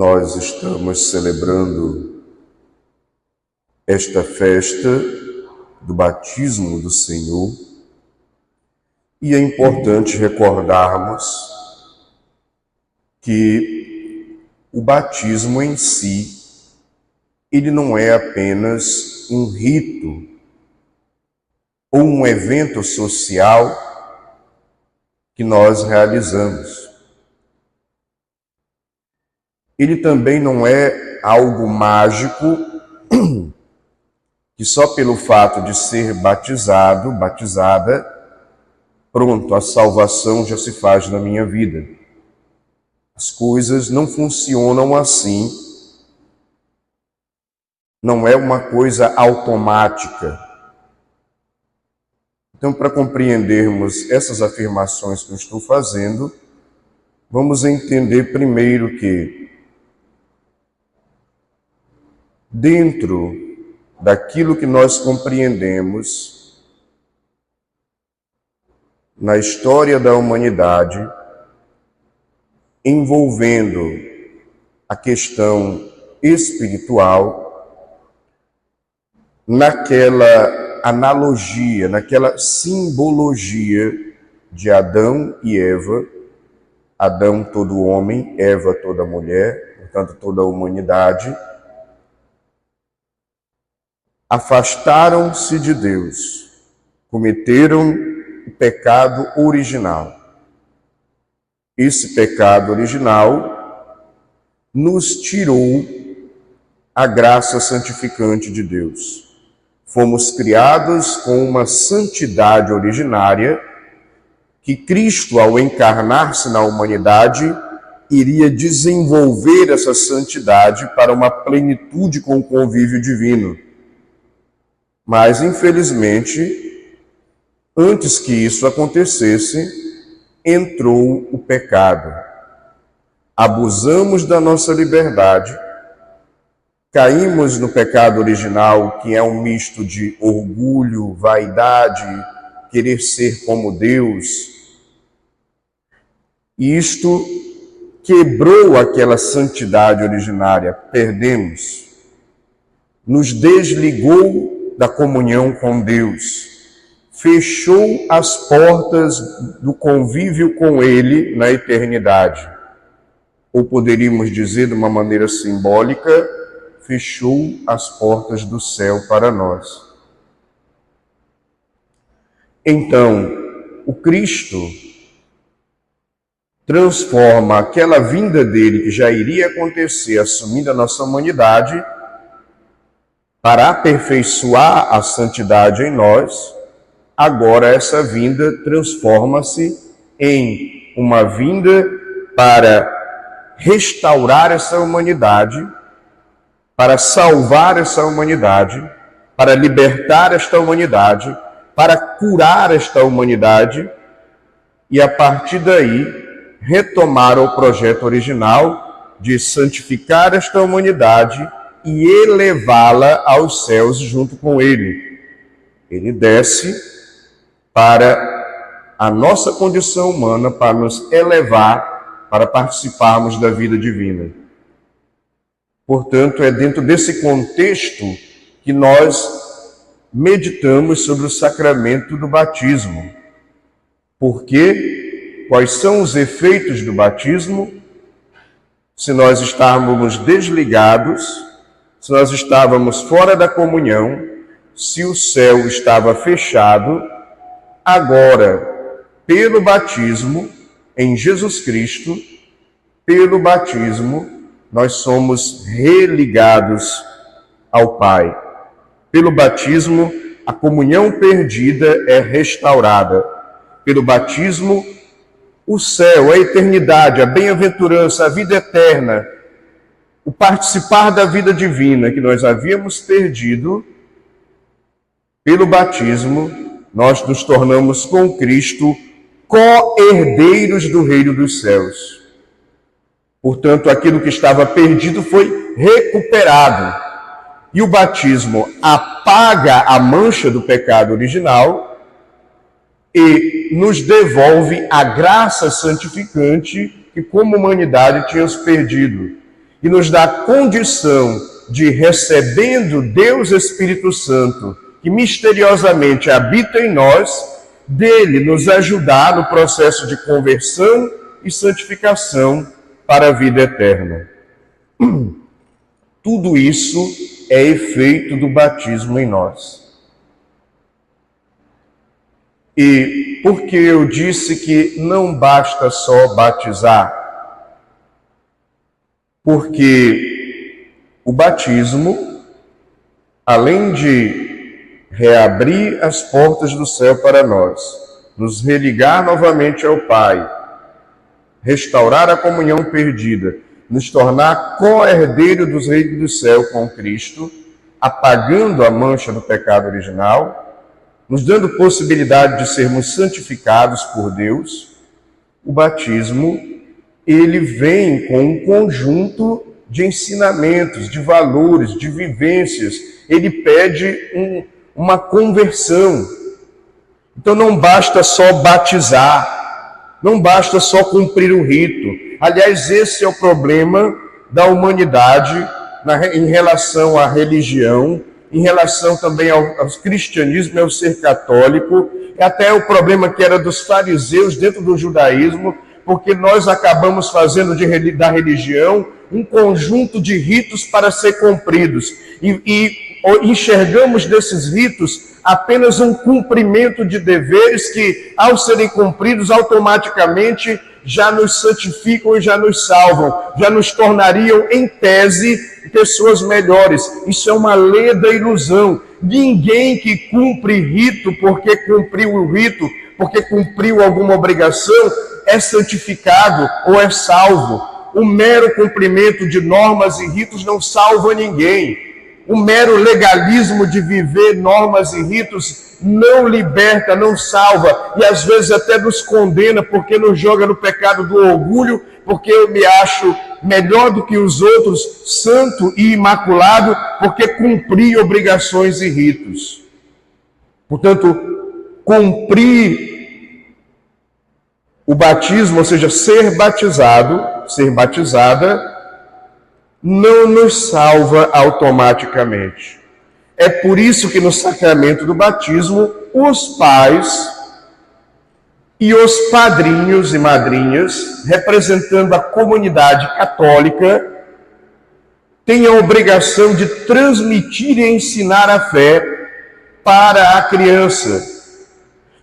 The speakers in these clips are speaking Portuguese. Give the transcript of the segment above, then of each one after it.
Nós estamos celebrando esta festa do batismo do Senhor e é importante recordarmos que o batismo em si, ele não é apenas um rito ou um evento social que nós realizamos. Ele também não é algo mágico que só pelo fato de ser batizado, batizada, pronto, a salvação já se faz na minha vida. As coisas não funcionam assim. Não é uma coisa automática. Então, para compreendermos essas afirmações que eu estou fazendo, vamos entender primeiro que dentro daquilo que nós compreendemos na história da humanidade, envolvendo a questão espiritual, naquela analogia, naquela simbologia de Adão e Eva, Adão todo homem, Eva toda mulher, portanto toda a humanidade, afastaram-se de Deus, cometeram o pecado original. Esse pecado original nos tirou a graça santificante de Deus. Fomos criados com uma santidade originária que Cristo, ao encarnar-se na humanidade, iria desenvolver essa santidade para uma plenitude com o convívio divino. Mas, infelizmente, antes que isso acontecesse, entrou o pecado. Abusamos da nossa liberdade, caímos no pecado original, que é um misto de orgulho, vaidade, querer ser como Deus. E isto quebrou aquela santidade originária, perdemos, nos desligou da comunhão com Deus, fechou as portas do convívio com Ele na eternidade. Ou poderíamos dizer de uma maneira simbólica, fechou as portas do céu para nós. Então, o Cristo transforma aquela vinda dele que já iria acontecer, assumindo a nossa humanidade, para aperfeiçoar a santidade em nós. Agora essa vinda transforma-se em uma vinda para restaurar essa humanidade, para salvar essa humanidade, para libertar esta humanidade, para curar esta humanidade e a partir daí retomar o projeto original de santificar esta humanidade e elevá-la aos céus junto com Ele. Ele desce para a nossa condição humana, para nos elevar, para participarmos da vida divina. Portanto, é dentro desse contexto que nós meditamos sobre o sacramento do batismo. Porque quais são os efeitos do batismo? Se nós estávamos desligados, se nós estávamos fora da comunhão, se o céu estava fechado, agora, pelo batismo em Jesus Cristo, pelo batismo, nós somos religados ao Pai. Pelo batismo, a comunhão perdida é restaurada. Pelo batismo, o céu, a eternidade, a bem-aventurança, a vida eterna, o participar da vida divina que nós havíamos perdido, pelo batismo, nós nos tornamos com Cristo co-herdeiros do reino dos céus. Portanto, aquilo que estava perdido foi recuperado. E o batismo apaga a mancha do pecado original e nos devolve a graça santificante que como humanidade tínhamos perdido. e nos dá condição de, recebendo Deus Espírito Santo, que misteriosamente habita em nós, dele nos ajudar no processo de conversão e santificação para a vida eterna. Tudo isso é efeito do batismo em nós. E por que eu disse que não basta só batizar? Porque o batismo, além de reabrir as portas do céu para nós, nos religar novamente ao Pai, restaurar a comunhão perdida, nos tornar co-herdeiro dos reinos do céu com Cristo, apagando a mancha do pecado original, nos dando possibilidade de sermos santificados por Deus, o batismo, ele vem com um conjunto de ensinamentos, de valores, de vivências. Ele pede uma conversão. Então não basta só batizar, não basta só cumprir o rito. Aliás, esse é o problema da humanidade em relação à religião, em relação também ao cristianismo e ao ser católico, e até o problema que era dos fariseus dentro do judaísmo, porque nós acabamos fazendo da religião um conjunto de ritos para ser cumpridos, e enxergamos desses ritos apenas um cumprimento de deveres que, ao serem cumpridos, automaticamente já nos santificam e já nos salvam, já nos tornariam, em tese, pessoas melhores. Isso é uma leda ilusão. Ninguém que cumpre rito porque cumpriu o rito, porque cumpriu alguma obrigação, é santificado ou é salvo. O mero cumprimento de normas e ritos não salva ninguém. O mero legalismo de viver normas e ritos não liberta, não salva, e às vezes até nos condena, porque nos joga no pecado do orgulho, porque eu me acho melhor do que os outros, santo e imaculado, porque cumpri obrigações e ritos. Portanto, cumprir o batismo, ou seja, ser batizado, ser batizada, não nos salva automaticamente. É por isso que no sacramento do batismo, os pais e os padrinhos e madrinhas, representando a comunidade católica, têm a obrigação de transmitir e ensinar a fé para a criança,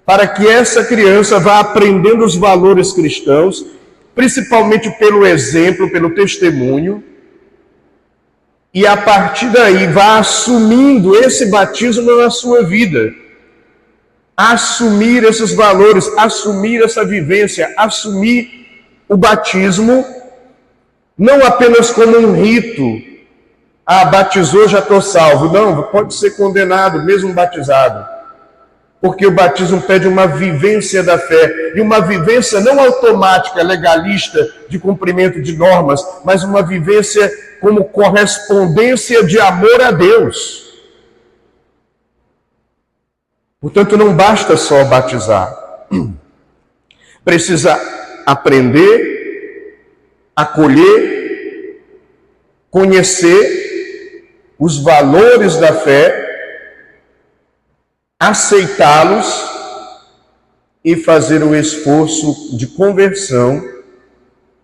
para que essa criança vá aprendendo os valores cristãos, principalmente pelo exemplo, pelo testemunho, e a partir daí vá assumindo esse batismo na sua vida. Assumir esses valores, assumir essa vivência, assumir o batismo, não apenas como um rito. Ah, batizou, já estou salvo. Não, pode ser condenado, mesmo batizado. Porque o batismo pede uma vivência da fé, e uma vivência não automática, legalista, de cumprimento de normas, mas uma vivência como correspondência de amor a Deus. Portanto, não basta só batizar. Precisa aprender, acolher, conhecer os valores da fé, aceitá-los e fazer o esforço de conversão,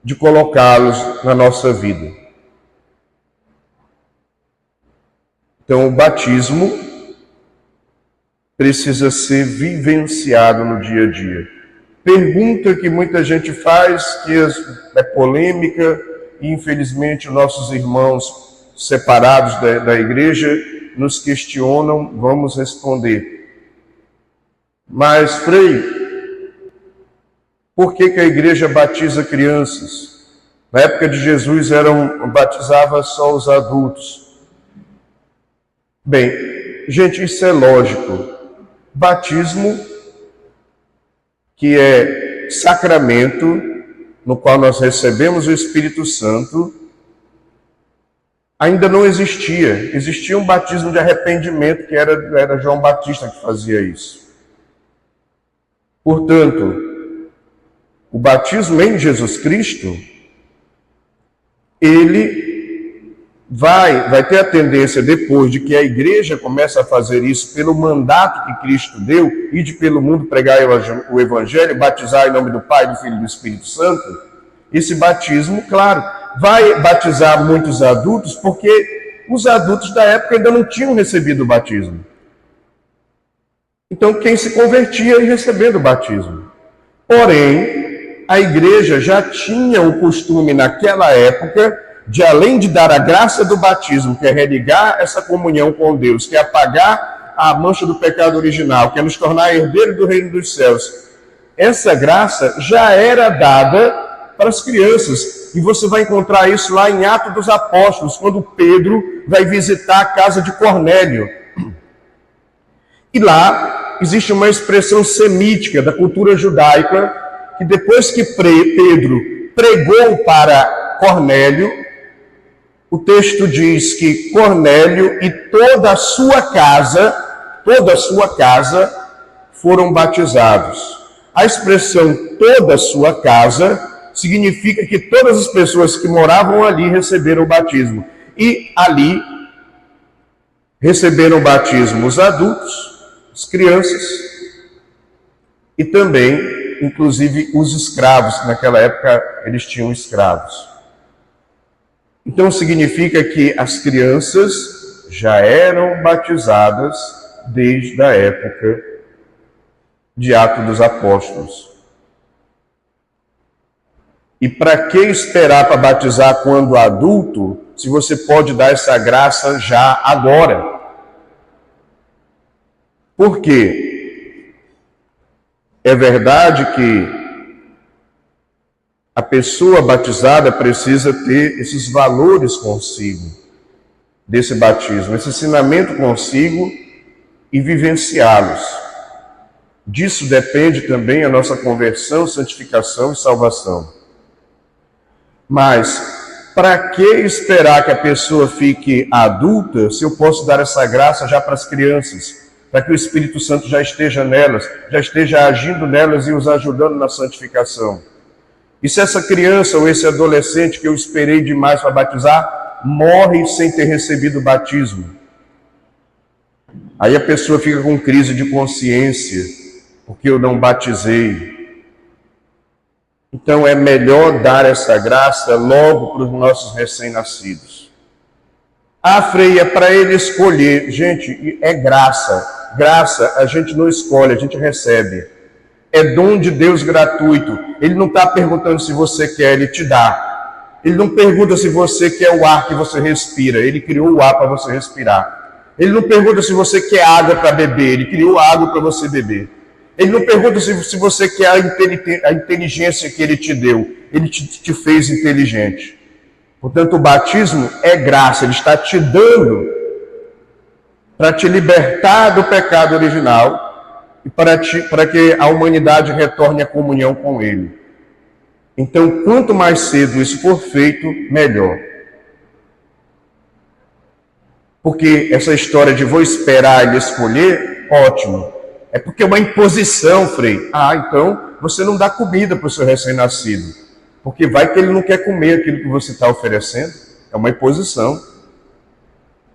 de colocá-los na nossa vida. Então, o batismo precisa ser vivenciado no dia a dia. Pergunta que muita gente faz, que é polêmica, e infelizmente nossos irmãos separados da igreja nos questionam, vamos responder. Mas, Frei, por que a igreja batiza crianças? Na época de Jesus batizava só os adultos. Bem, gente, isso é lógico. Batismo, que é sacramento no qual nós recebemos o Espírito Santo, ainda não existia. Existia um batismo de arrependimento, que era João Batista que fazia isso. Portanto, o batismo em Jesus Cristo, ele vai ter a tendência, depois de que a igreja começa a fazer isso pelo mandato que Cristo deu, ide pelo mundo pregar o evangelho, batizar em nome do Pai, do Filho e do Espírito Santo, esse batismo, claro, vai batizar muitos adultos, porque os adultos da época ainda não tinham recebido o batismo. Então, quem se convertia ia recebendo o batismo. Porém, a igreja já tinha o costume naquela época de, além de dar a graça do batismo, que é religar essa comunhão com Deus, que é apagar a mancha do pecado original, que é nos tornar herdeiro do reino dos céus, essa graça já era dada para as crianças. E você vai encontrar isso lá em Atos dos Apóstolos, quando Pedro vai visitar a casa de Cornélio. E lá existe uma expressão semítica da cultura judaica, que depois que Pedro pregou para Cornélio, o texto diz que Cornélio e toda a sua casa foram batizados. A expressão toda a sua casa significa que todas as pessoas que moravam ali receberam o batismo. E ali receberam o batismo os adultos, as crianças e também, inclusive, os escravos, que naquela época eles tinham escravos. Então significa que as crianças já eram batizadas desde a época de Atos dos Apóstolos. E para que esperar para batizar quando adulto, se você pode dar essa graça já agora? Por quê? É verdade que a pessoa batizada precisa ter esses valores consigo, desse batismo, esse ensinamento consigo e vivenciá-los. Disso depende também a nossa conversão, santificação e salvação. Mas, para que esperar que a pessoa fique adulta, se eu posso dar essa graça já para as crianças, para que o Espírito Santo já esteja nelas, já esteja agindo nelas e os ajudando na santificação? E se essa criança ou esse adolescente que eu esperei demais para batizar, morre sem ter recebido o batismo? Aí a pessoa fica com crise de consciência, porque eu não batizei. Então é melhor dar essa graça logo para os nossos recém-nascidos. Ah, Frei, é para ele escolher. Gente, é graça. Graça a gente não escolhe, a gente recebe. É dom de Deus gratuito. Ele não está perguntando se você quer, ele te dá. Ele não pergunta se você quer o ar que você respira. Ele criou o ar para você respirar. Ele não pergunta se você quer água para beber. Ele criou água para você beber. Ele não pergunta se você quer a inteligência que ele te deu. Ele te fez inteligente. Portanto, o batismo é graça. Ele está te dando para te libertar do pecado original e para que a humanidade retorne à comunhão com Ele. Então, quanto mais cedo isso for feito, melhor. Porque essa história de vou esperar ele escolher, ótimo. É porque é uma imposição, Frei. Ah, então você não dá comida para o seu recém-nascido. Porque vai que ele não quer comer aquilo que você está oferecendo. É uma imposição.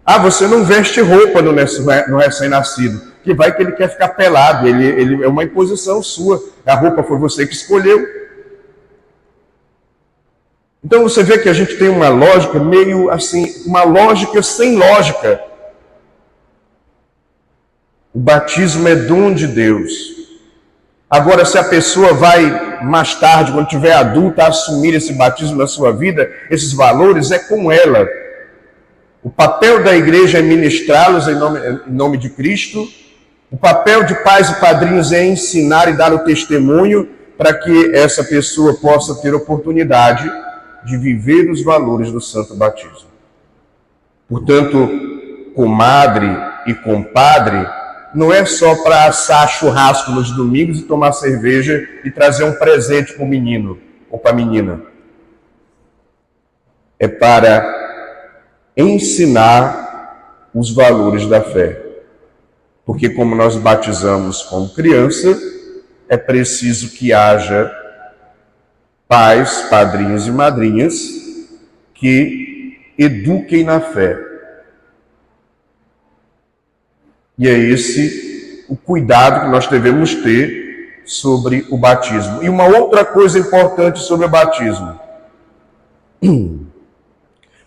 Ah, você não veste roupa no recém-nascido. Que vai que ele quer ficar pelado, ele é uma imposição sua, a roupa foi você que escolheu. Então você vê que a gente tem uma lógica meio assim, uma lógica sem lógica. O batismo é dom de Deus. Agora, se a pessoa vai mais tarde, quando tiver adulta, assumir esse batismo na sua vida, esses valores, é com ela. O papel da igreja é ministrá-los em nome de Cristo. O papel de pais e padrinhos é ensinar e dar o testemunho para que essa pessoa possa ter oportunidade de viver os valores do santo batismo. Portanto, comadre e compadre não é só para assar churrasco nos domingos e tomar cerveja e trazer um presente para o menino ou para a menina. É para ensinar os valores da fé. Porque como nós batizamos como criança, é preciso que haja pais, padrinhos e madrinhas que eduquem na fé. E é esse o cuidado que nós devemos ter sobre o batismo. E uma outra coisa importante sobre o batismo.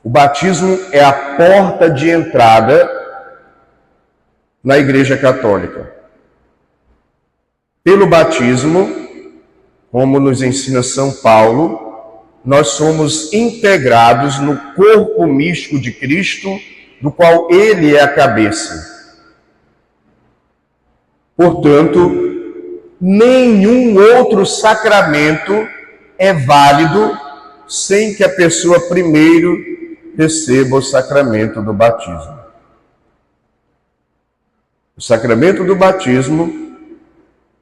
O batismo é a porta de entrada na Igreja Católica. Pelo batismo, como nos ensina São Paulo, nós somos integrados no corpo místico de Cristo, do qual Ele é a cabeça. Portanto, nenhum outro sacramento é válido sem que a pessoa primeiro receba o sacramento do batismo. O sacramento do batismo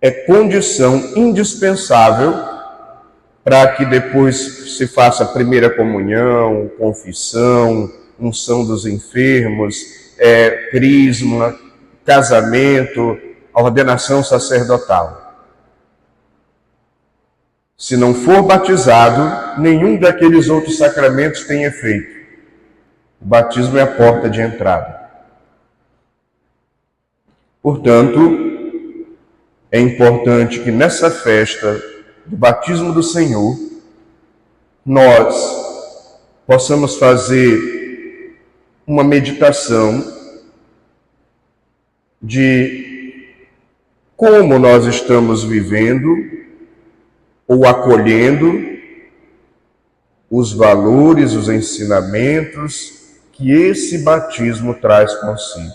é condição indispensável para que depois se faça a primeira comunhão, confissão, unção dos enfermos, crisma, casamento, ordenação sacerdotal. Se não for batizado, nenhum daqueles outros sacramentos tem efeito. O batismo é a porta de entrada. Portanto, é importante que nessa festa do batismo do Senhor, nós possamos fazer uma meditação de como nós estamos vivendo ou acolhendo os valores, os ensinamentos que esse batismo traz consigo.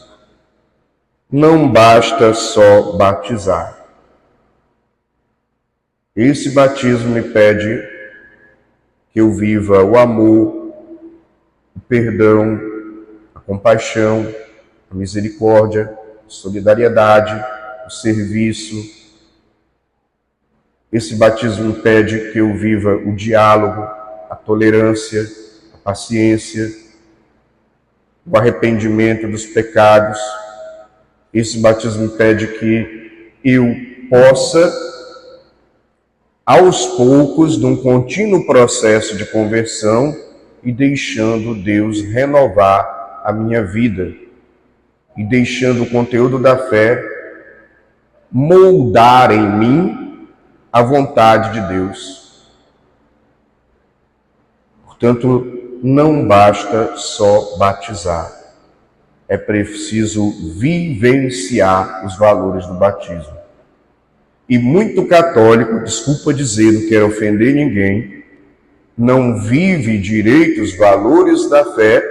Não basta só batizar. Esse batismo me pede que eu viva o amor, o perdão, a compaixão, a misericórdia, a solidariedade, o serviço. Esse batismo me pede que eu viva o diálogo, a tolerância, a paciência, o arrependimento dos pecados. Esse batismo me pede que eu possa, aos poucos, num contínuo processo de conversão, e deixando Deus renovar a minha vida, e deixando o conteúdo da fé moldar em mim a vontade de Deus. Portanto, não basta só batizar, é preciso vivenciar os valores do batismo. E muito católico, desculpa dizer, não quero ofender ninguém, não vive direito os valores da fé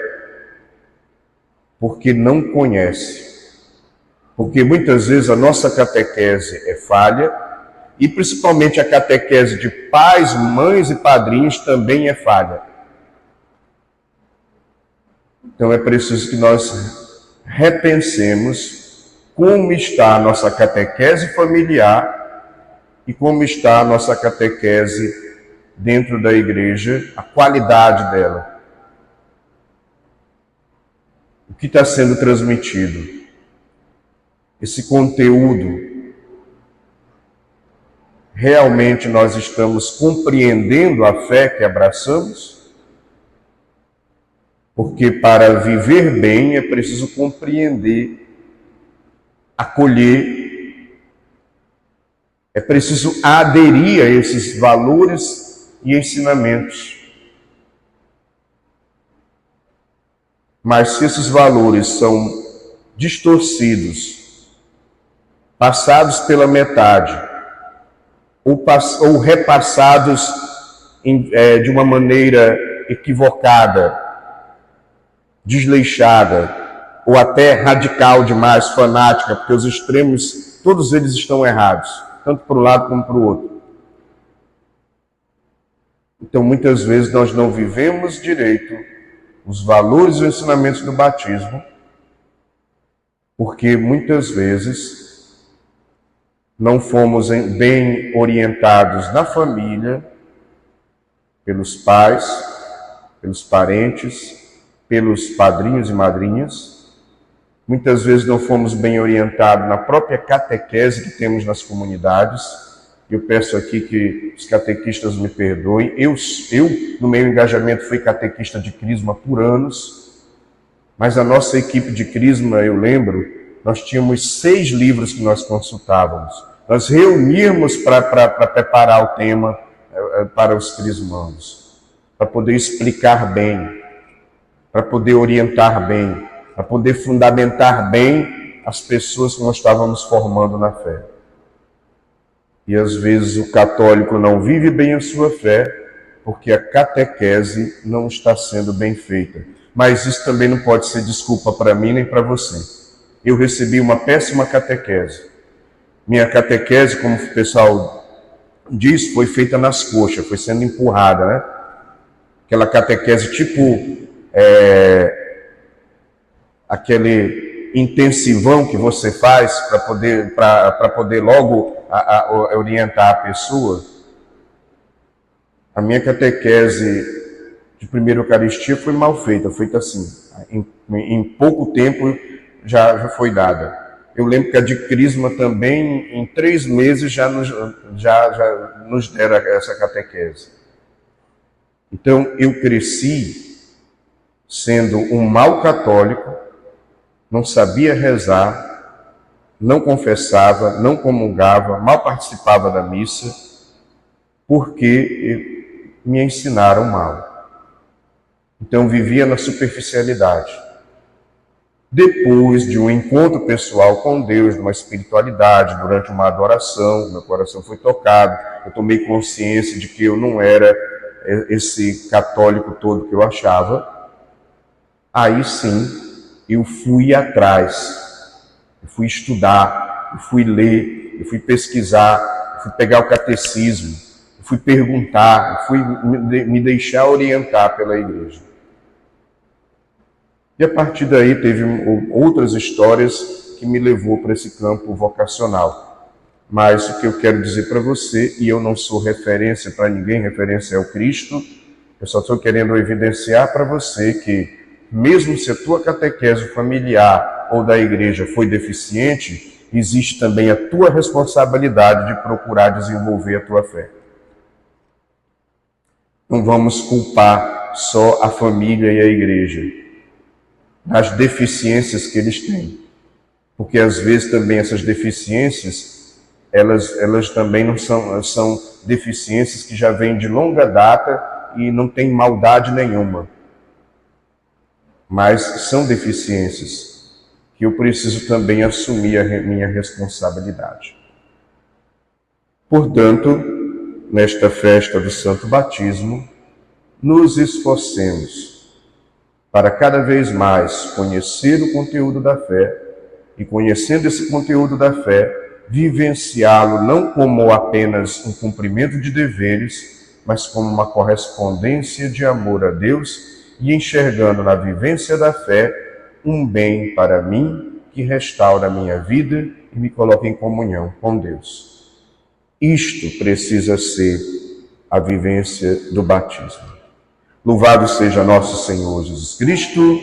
porque não conhece. Porque muitas vezes a nossa catequese é falha, e principalmente a catequese de pais, mães e padrinhos também é falha. Então é preciso que nós repensemos como está a nossa catequese familiar e como está a nossa catequese dentro da igreja, a qualidade dela. O que está sendo transmitido? Esse conteúdo, realmente nós estamos compreendendo a fé que abraçamos? Porque para viver bem é preciso compreender, acolher, é preciso aderir a esses valores e ensinamentos. Mas se esses valores são distorcidos, passados pela metade, ou repassados de uma maneira equivocada, desleixada, ou até radical demais, fanática, porque os extremos, todos eles estão errados, tanto para um lado como para o outro. Então, muitas vezes, nós não vivemos direito os valores e os ensinamentos do batismo, porque muitas vezes não fomos bem orientados na família, pelos pais, pelos parentes, pelos padrinhos e madrinhas. Muitas vezes não fomos bem orientados na própria catequese que temos nas comunidades, Eu peço aqui que os catequistas me perdoem. Eu no meu engajamento, fui catequista de Crisma por anos, mas a nossa equipe de Crisma, eu lembro, nós tínhamos 6 livros que nós consultávamos. Nós reuníamos para preparar o tema para os crismandos, para poder explicar bem, para poder orientar bem, para poder fundamentar bem as pessoas que nós estávamos formando na fé. E às vezes o católico não vive bem a sua fé porque a catequese não está sendo bem feita. Mas isso também não pode ser desculpa para mim nem para você. Eu recebi uma péssima catequese. Minha catequese, como o pessoal diz, foi feita nas coxas, foi sendo empurrada, né? Aquela catequese tipo aquele intensivão que você faz para poder logo orientar a pessoa. A minha catequese de primeira Eucaristia foi mal feita, feita assim, em pouco tempo já foi dada. Eu lembro que a de Crisma também, em 3 meses, já nos deram essa catequese. Então, eu cresci sendo um mau católico, não sabia rezar, não confessava, não comungava, mal participava da missa, porque me ensinaram mal. Então, vivia na superficialidade. Depois de um encontro pessoal com Deus, de uma espiritualidade, durante uma adoração, meu coração foi tocado, eu tomei consciência de que eu não era esse católico todo que eu achava. Aí sim, eu fui atrás, eu fui estudar, eu fui ler, eu fui pesquisar, eu fui pegar o catecismo, eu fui perguntar, eu fui me deixar orientar pela igreja. E a partir daí teve outras histórias que me levou para esse campo vocacional. Mas o que eu quero dizer para você, e eu não sou referência para ninguém, referência é o Cristo, eu só estou querendo evidenciar para você que, mesmo se a tua catequese familiar ou da igreja foi deficiente, existe também a tua responsabilidade de procurar desenvolver a tua fé. Não vamos culpar só a família e a igreja das deficiências que eles têm. Porque às vezes também essas deficiências, elas também não são deficiências que já vêm de longa data e não tem maldade nenhuma. Mas são deficiências que eu preciso também assumir a minha responsabilidade. Portanto, nesta festa do Santo Batismo, nos esforcemos para cada vez mais conhecer o conteúdo da fé e, conhecendo esse conteúdo da fé, vivenciá-lo não como apenas um cumprimento de deveres, mas como uma correspondência de amor a Deus e enxergando na vivência da fé um bem para mim que restaura a minha vida e me coloca em comunhão com Deus. Isto precisa ser a vivência do batismo. Louvado seja nosso Senhor Jesus Cristo.